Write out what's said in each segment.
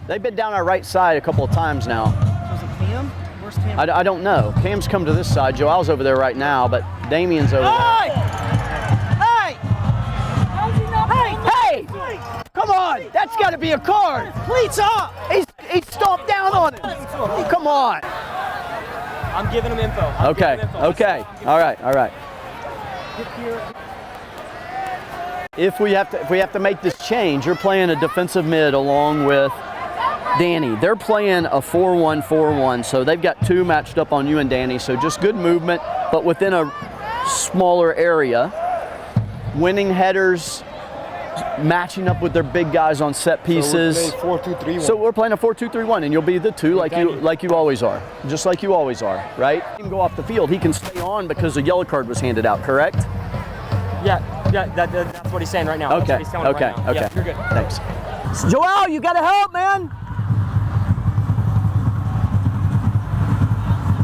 They've been down our right side a couple of times now. So is it Cam? Where's Cam? I don't know. Cam's come to this side. Joel's over there right now, but Damien's over there. Hey! Hey! Come on! That's got to be a card. Cleats up! He stomped down on him. Come on. I'm giving him info. Okay. All right. If we have to make this change, you're playing a defensive mid along with Danny. They're playing a 4-1-4-1, so they've got two matched up on you and Danny. So just good movement, but within a smaller area. Winning headers, matching up with their big guys on set pieces. So we're playing 4-2-3-1. So we're playing a 4-2-3-1, and you'll be the two like you always are, just like you always are, right? He can go off the field. He can stay on because the yellow card was handed out, correct? Yeah, that's what he's saying right now. Okay. That's what he's telling right now. Yeah, you're good. Thanks. Joel, you got to help, man.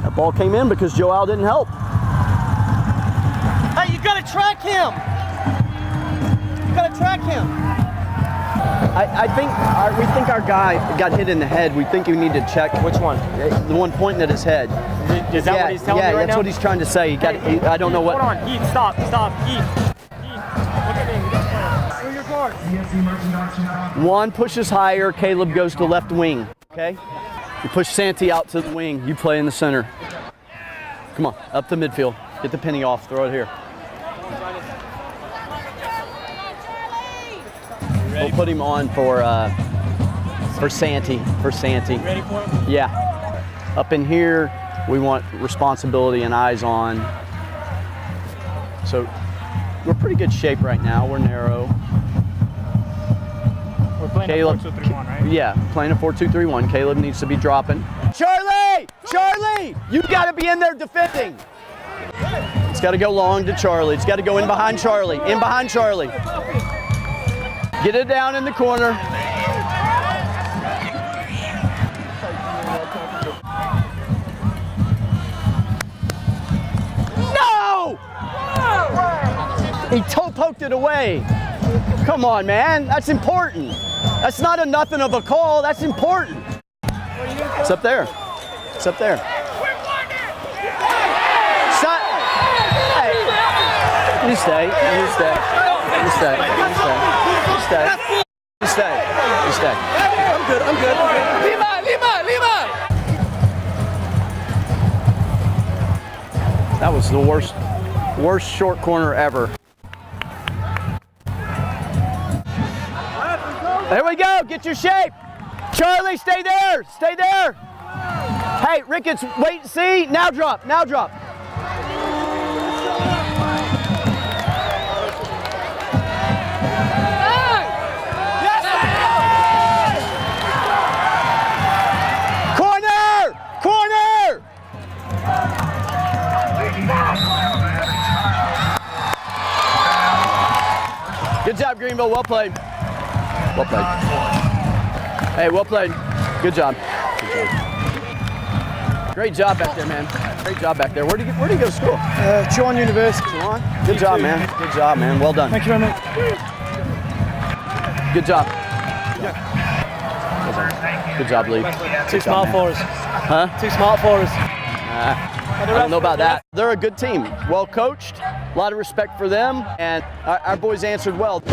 That ball came in because Joel didn't help. Hey, you gotta track him! You gotta track him! I think we think our guy got hit in the head. We think we need to check. Which one? The one pointing at his head. Is that what he's telling me right now? Yeah, that's what he's trying to say. I don't know what. Hold on, Heath, stop. Heath. Look at me. Where's your guard? One pushes higher, Caleb goes to left wing, okay? You push Santee out to the wing, you play in the center. Come on, up the midfield. Get the penny off, throw it here. We'll put him on for Santee. Ready for him? Yeah. Up in here, we want responsibility and eyes on. So we're pretty good shape right now. We're narrow. We're playing Caleb, a 4-2-3-1, right? Yeah, playing a 4-2-3-1. Caleb needs to be dropping. Charlie! You got to be in there defending. It's got to go long to Charlie. It's got to go in behind Charlie. Get it down in the corner. No! He toe poked it away. Come on, man. That's important. That's not a nothing of a call. That's important. It's up there. Stop. Hey. You stay. I'm good. Lima! That was the worst short corner ever. There we go, get your shape. Charlie, stay there. Hey, Ricketts, wait and see. Now drop. Corner! Good job, Greenville, well played. Hey, well played. Good job. Great job back there, man. Great job back there. Where'd you go to school? Chuan University. Good job, man. Well done. Thank you very much. Good job. Good job, Lee. Too smart for us. Huh? Too smart for us. I don't know about that. They're a good team. Well coached. A lot of respect for them. And our boys answered well.